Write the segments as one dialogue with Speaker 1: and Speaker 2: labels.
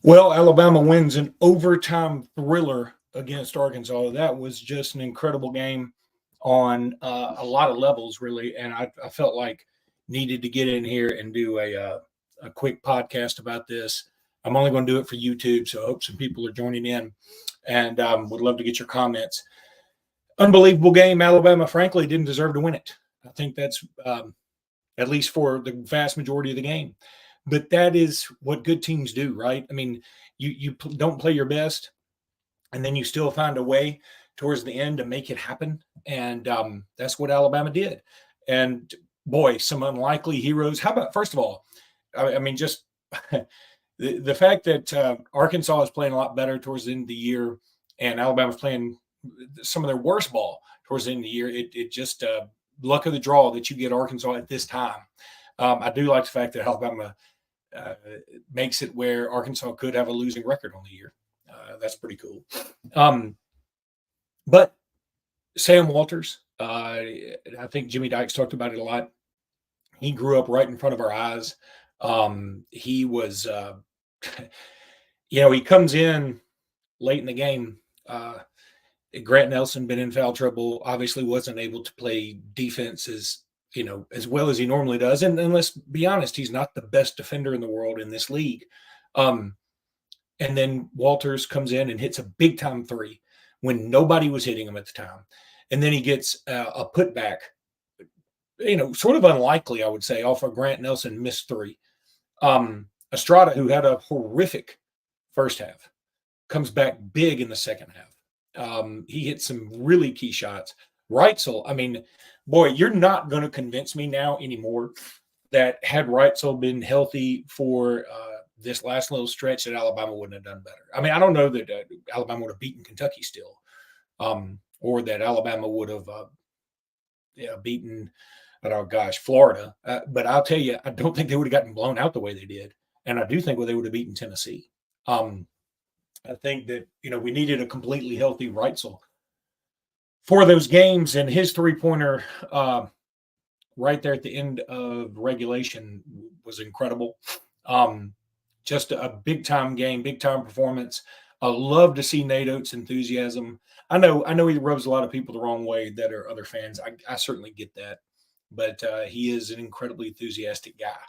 Speaker 1: Well, Alabama wins an overtime thriller against Arkansas. That was just an incredible game on a lot of levels, really. And I felt like needed to get in here and do a quick podcast about this. I'm only going to do it for YouTube, so I hope some people are joining in, and would love to get your comments. Unbelievable game. Alabama, frankly, didn't deserve to win it. I think that's at least for the vast majority of the game. But that is what good teams do, right? I mean, you don't play your best, and then you still find a way towards the end to make it happen, and that's what Alabama did. And boy, some unlikely heroes. How about first of all, I mean, just the fact that Arkansas is playing a lot better towards the end of the year, and Alabama's playing some of their worst ball towards the end of the year. It just luck of the draw that you get Arkansas at this time. I do like the fact that Alabama makes it where Arkansas could have a losing record on the year. That's pretty cool. But Sam Walters, I think Jimmy Dykes talked about it a lot. He grew up right in front of our eyes. He was, he comes in late in the game. Grant Nelson been in foul trouble, obviously wasn't able to play defense as well as he normally does. And let's be honest, he's not the best defender in the world in this league. And then Walters comes in and hits a big time three when nobody was hitting him at the time. And then he gets a putback, sort of unlikely, I would say, off a Grant Nelson missed three. Estrada, who had a horrific first half, comes back big in the second half. He hit some really key shots. Reitzel, I mean, boy, you're not going to convince me now anymore that had Reitzel been healthy for this last little stretch that Alabama wouldn't have done better. I mean, I don't know that Alabama would have beaten Kentucky still, or that Alabama would have beaten, Florida. But I'll tell you, I don't think they would have gotten blown out the way they did. And I do think they would have beaten Tennessee. I think that, we needed a completely healthy Reitzel for those games, and his three-pointer right there at the end of regulation was incredible. Just a big-time game, big-time performance. I love to see Nate Oates' enthusiasm. I know he rubs a lot of people the wrong way that are other fans. I certainly get that. But he is an incredibly enthusiastic guy.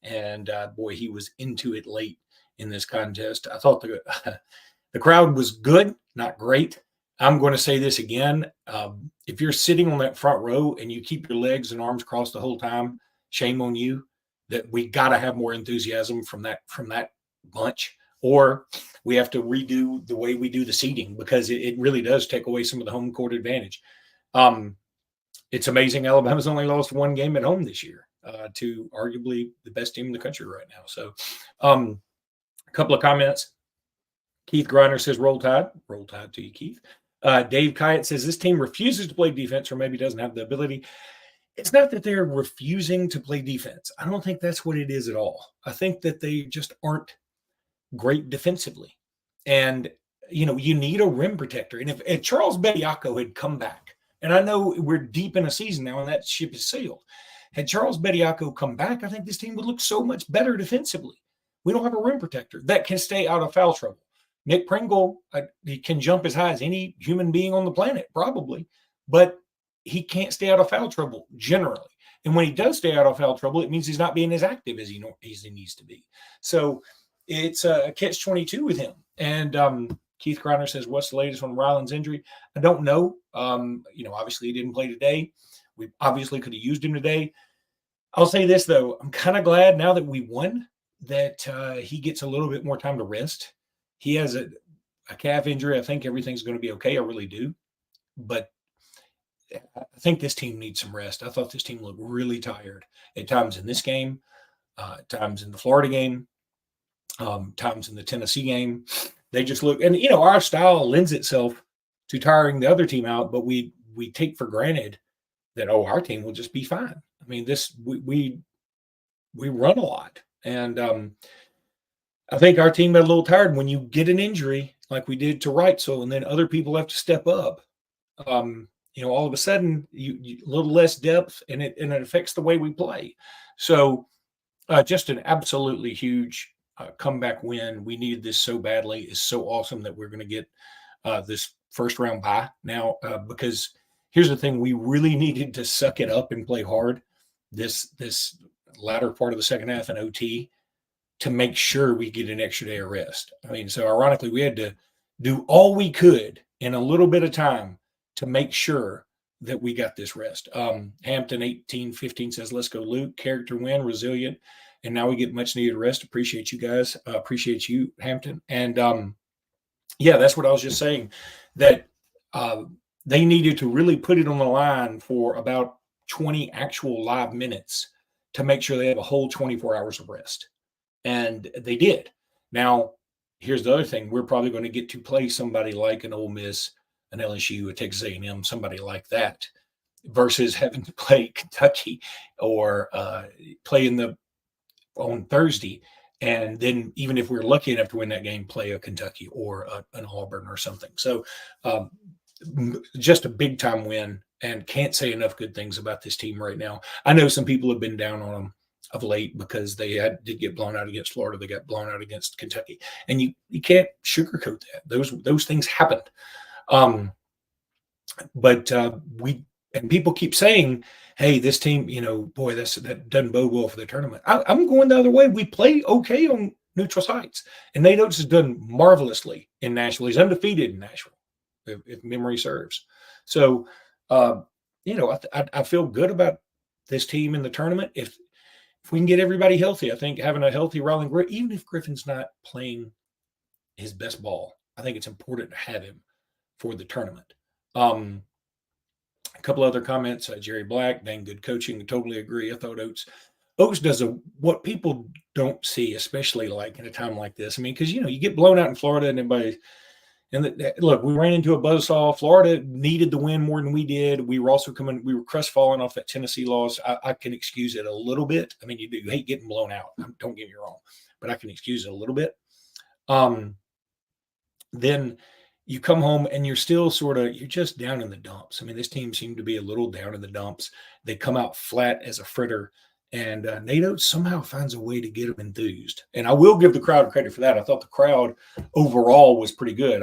Speaker 1: And, boy, he was into it late in this contest. I thought the crowd was good, not great. I'm going to say this again. If you're sitting on that front row and you keep your legs and arms crossed the whole time, shame on you. That we got to have more enthusiasm from that bunch, or we have to redo the way we do the seating, because it really does take away some of the home court advantage. It's amazing Alabama's only lost one game at home this year to arguably the best team in the country right now. So a couple of comments. Keith Griner says, roll tide. Roll tide to you, Keith. Dave Kyatt says, this team refuses to play defense or maybe doesn't have the ability. It's not that they're refusing to play defense. I don't think that's what it is at all. I think that they just aren't great defensively. And, you need a rim protector. And if Charles Bediako had come back, and I know we're deep in a season now and that ship is sailed. Had Charles Bediako come back, I think this team would look so much better defensively. We don't have a rim protector that can stay out of foul trouble. Nick Pringle, he can jump as high as any human being on the planet, probably, but he can't stay out of foul trouble generally. And when he does stay out of foul trouble, it means he's not being as active as he needs to be. So it's a catch-22 with him. And Keith Griner says, what's the latest on Rylan's injury? I don't know. Obviously he didn't play today. We obviously could have used him today. I'll say this, though. I'm kind of glad now that we won that he gets a little bit more time to rest. He has a calf injury. I think everything's going to be okay. I really do. But I think this team needs some rest. I thought this team looked really tired at times in this game, times in the Florida game, times in the Tennessee game. They just look, and our style lends itself to tiring the other team out, but we take for granted that our team will just be fine. I mean, we run a lot, and I think our team got a little tired when you get an injury like we did to Reitzel, and then other people have to step up. All of a sudden, you a little less depth, and it affects the way we play. So, just an absolutely huge comeback win. We needed this so badly. It's so awesome that we're going to get this first round bye now, because here's the thing: we really needed to suck it up and play hard this latter part of the second half in OT to make sure we get an extra day of rest. I mean, so ironically, we had to do all we could in a little bit of time to make sure that we got this rest. Hampton 1815 says, let's go, Luke. Character win, resilient. And now we get much needed rest. Appreciate you guys. Appreciate you, Hampton. And yeah, that's what I was just saying, that they needed to really put it on the line for about 20 actual live minutes to make sure they have a whole 24 hours of rest. And they did. Now, here's the other thing. We're probably going to get to play somebody like an Ole Miss, an LSU, a Texas A&M, somebody like that, versus having to play Kentucky or play on Thursday. And then even if we're lucky enough to win that game, play a Kentucky or an Auburn or something. So just a big time win, and can't say enough good things about this team right now. I know some people have been down on them of late because they did get blown out against Florida. They got blown out against Kentucky, and you can't sugarcoat that. Those things happened. But people keep saying, hey, this team, boy, that doesn't bode well for the tournament. I'm going the other way. We play okay on neutral sites, and Nate Oates has done marvelously in Nashville. He's undefeated in Nashville, if memory serves. So, I feel good about this team in the tournament. If we can get everybody healthy, I think having a healthy Rylan Griffen, even if Griffin's not playing his best ball, I think it's important to have him for the tournament. A couple other comments. Jerry Black, dang good coaching. Totally agree. I thought Oates does what people don't see, especially like in a time like this. I mean, because, you get blown out in Florida and everybody. And look, we ran into a buzzsaw. Florida needed the win more than we did. We were also we were crestfallen off that Tennessee loss. I can excuse it a little bit. I mean, you hate getting blown out. Don't get me wrong, but I can excuse it a little bit. Then you come home and you're still you're just down in the dumps. I mean, this team seemed to be a little down in the dumps. They come out flat as a fritter. And Nate Oates somehow finds a way to get them enthused. And I will give the crowd credit for that. I thought the crowd overall was pretty good.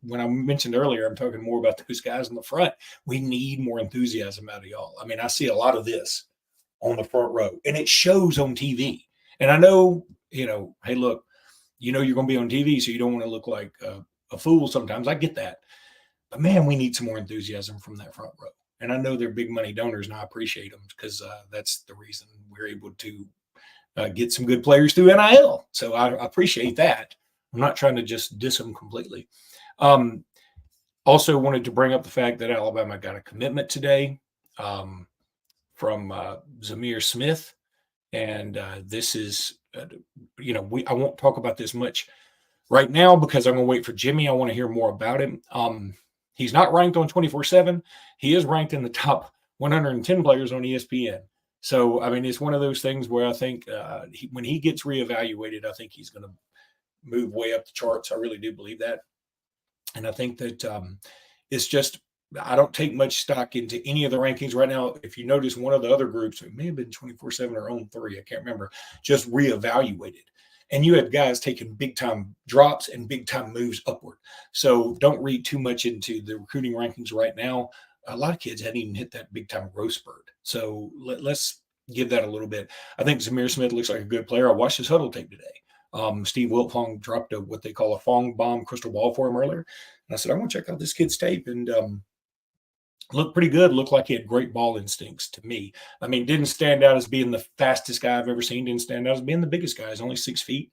Speaker 1: When I mentioned earlier, I'm talking more about those guys in the front. We need more enthusiasm out of y'all. I mean, I see a lot of this on the front row, and it shows on TV. And I know, hey, look, you're going to be on TV, so you don't want to look like a fool sometimes. I get that. But, man, we need some more enthusiasm from that front row. And I know they're big money donors, and I appreciate them because that's the reason we're able to get some good players through NIL. So I appreciate that. I'm not trying to just diss them completely. Also wanted to bring up the fact that Alabama got a commitment today from Zamir Smith. And this is, I won't talk about this much right now because I'm going to wait for Jimmy. I want to hear more about him. He's not ranked on 24/7. He is ranked in the top 110 players on ESPN. So, I mean, it's one of those things where I think when he gets reevaluated, I think he's going to move way up the charts. I really do believe that. And I think that it's just, I don't take much stock into any of the rankings right now. If you notice, one of the other groups, it may have been 24/7 or On 3, I can't remember, just reevaluated. And you have guys taking big-time drops and big-time moves upward. So don't read too much into the recruiting rankings right now. A lot of kids hadn't even hit that big-time growth spurt. So let's give that a little bit. I think Zamir Smith looks like a good player. I watched his huddle tape today. Steve Wiltfong dropped what they call a Fong bomb crystal ball for him earlier. And I said, I want to check out this kid's tape. And looked pretty good. Looked like he had great ball instincts to me. I mean, didn't stand out as being the fastest guy I've ever seen. Didn't stand out as being the biggest guy. He's only 6 feet.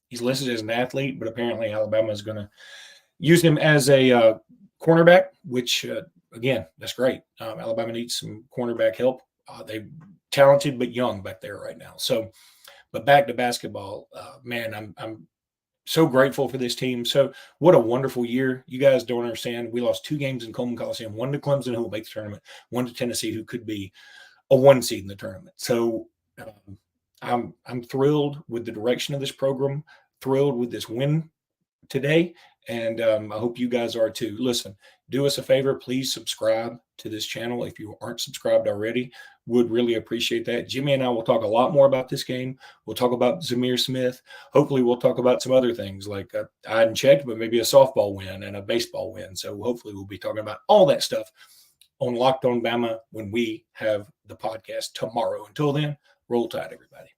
Speaker 1: He's listed as an athlete, but apparently Alabama is going to use him as a cornerback, which, again, that's great. Alabama needs some cornerback help. They're talented but young back there right now. So, but back to basketball, man, I'm so grateful for this team. So what a wonderful year. You guys don't understand. We lost 2 games in Coleman Coliseum, 1 to Clemson, who will make the tournament, 1 to Tennessee, who could be a 1 seed in the tournament. So I'm thrilled with the direction of this program, thrilled with this win today, and I hope you guys are too. Listen, do us a favor, please subscribe to this channel if you aren't subscribed already. Would really appreciate that. Jimmy and I will talk a lot more about this game. We'll talk about Zamir Smith. Hopefully, we'll talk about some other things like I hadn't checked, but maybe a softball win and a baseball win. So hopefully, we'll be talking about all that stuff on Locked On Bama when we have the podcast tomorrow. Until then, roll tide, everybody.